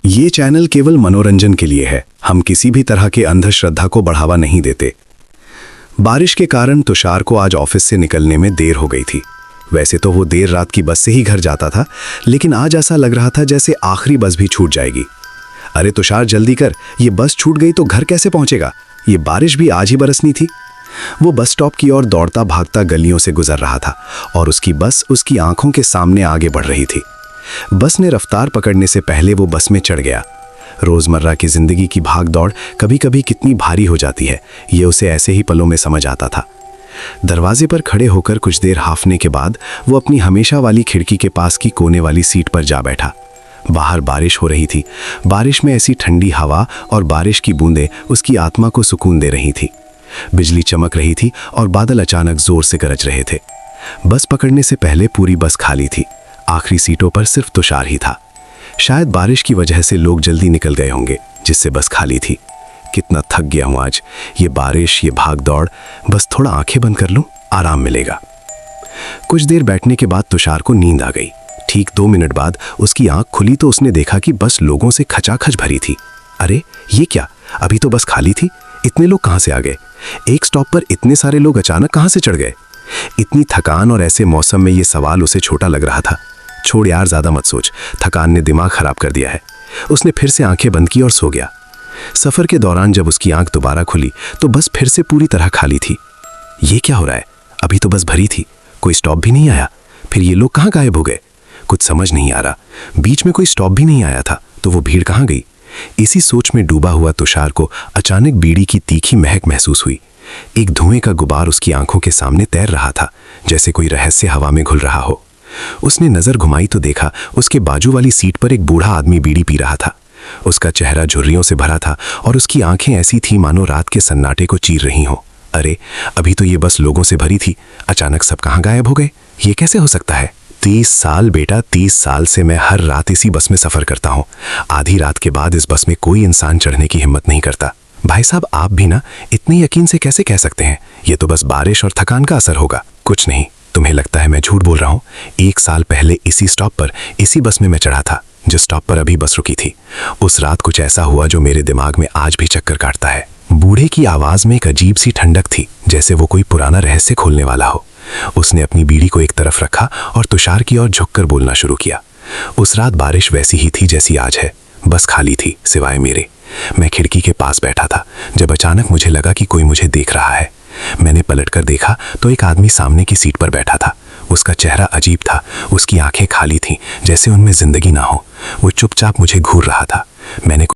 ये चैनल केवल मनोरंजन के लिए है। हम किसी भी तरह के अंधश्रद्धा को बढ़ावा नहीं देते। बारिश के कारण तुषार को आज ऑफिस से निकलने में देर हो गई थी। वैसे तो वो देर रात की बस से ही घर जाता था, लेकिन आज ऐसा लग रहा था जैसे आखिरी बस भी छूट जाएगी। अरे तुषार जल्दी कर, ये बस छूट गई तो घर कैसे पहुंचेगा? ये बारिश भी आज ही बरसनी थी। वो बस स्टॉप की ओर दौड़ता भागता गलियों से गुजर रहा था और उसकी बस उसकी आंखों के सामने आगे बढ़ रही थी। बस ने रफ्तार पकड़ने से पहले वो बस में चढ़ गया। रोजमर्रा की जिंदगी की भाग दौड़ कभी कभी कितनी भारी हो जाती है, ये उसे ऐसे ही पलों में समझ आता था। दरवाजे पर खड़े होकर कुछ देर हाफने के बाद वो अपनी हमेशा वाली खिड़की के पास की कोने वाली सीट पर जा बैठा। बाहर बारिश हो रही थी। बारिश में ऐसी ठंडी हवा और बारिश की बूंदें उसकी आत्मा को सुकून दे रही थी। बिजली चमक रही थी और बादल अचानक जोर से गरज रहे थे। बस पकड़ने से पहले पूरी बस खाली थी। आखिरी सीटों पर सिर्फ तुषार ही था। शायद बारिश की वजह से लोग जल्दी निकल गए होंगे, जिससे बस खाली थी। कितना थक गया हूं आज, ये बारिश, ये भाग दौड़। बस थोड़ा आंखें बंद कर लूं, आराम मिलेगा। कुछ देर बैठने के बाद तुषार को नींद आ गई। ठीक 2 मिनट बाद उसकी आंख खुली तो उसने देखा कि बस लोगों से खचाखच भरी थी। अरे ये क्या, अभी तो बस खाली थी, इतने लोग कहां से आ गए? एक स्टॉप पर इतने सारे लोग अचानक कहां से चढ़ गए? इतनी थकान और ऐसे मौसम में ये सवाल उसे छोटा लग रहा था। छोड़ यार, ज्यादा मत सोच, थकान ने दिमाग खराब कर दिया है। उसने फिर से आंखें बंद की और सो गया। सफर के दौरान जब उसकी आंख दोबारा खुली तो बस फिर से पूरी तरह खाली थी। ये क्या हो रहा है? अभी तो बस भरी थी, कोई स्टॉप भी नहीं आया। फिर ये लोग कहाँ गायब हो गए? कुछ समझ नहीं आ रहा। बीच में कोई स्टॉप भी नहीं आया था, तो वो भीड़ कहाँ गई? इसी सोच में डूबा हुआ तुषार को अचानक बीड़ी की तीखी महक महसूस हुई। एक धुएं का गुबार उसकी आंखों के सामने तैर रहा था, जैसे कोई रहस्य हवा में घुल रहा हो। उसने नजर घुमाई तो देखा उसके बाजू वाली सीट पर एक बूढ़ा आदमी बीड़ी पी रहा था। उसका चेहरा झुर्रियों से भरा था और उसकी आंखें ऐसी थीं मानो रात के सन्नाटे को चीर रही हों। अरे अभी तो ये बस लोगों से भरी थी, अचानक सब कहाँ गायब हो गए? ये कैसे हो सकता है? 30 साल बेटा, 30 साल से मैं हर रात इसी बस में सफर करता हूँ। आधी रात के बाद इस बस में कोई इंसान चढ़ने की हिम्मत नहीं करता। भाई साहब, आप भी ना इतने यकीन से कैसे कह सकते हैं ये तो बस बारिश और थकान का असर होगा? कुछ नहीं, तुम्हें लगता है मैं झूठ बोल रहा हूँ। 1 साल पहले इसी स्टॉप पर इसी बस में मैं चढ़ा था, जिस स्टॉप पर अभी बस रुकी थी। उस रात कुछ ऐसा हुआ जो मेरे दिमाग में आज भी चक्कर काटता है। बूढ़े की आवाज में एक अजीब सी ठंडक थी, जैसे वो कोई पुराना रहस्य खोलने वाला हो। उसने अपनी बीड़ी को एक तरफ रखा और तुषार की ओर झुककर बोलना शुरू किया। उस रात बारिश वैसी ही थी जैसी आज है। बस खाली थी सिवाय मेरे। मैं खिड़की के पास बैठा था जब अचानक मुझे लगा कि कोई मुझे देख रहा है। मैंने पलटकर देखा तो एक आदमी सामने की सीट पर बैठा था। उसका चेहरा अजीब था, उसकी आंखें खाली थीं, जैसे उनमें जिंदगी ना हो। वो चुपचाप मुझे घूर रहा था।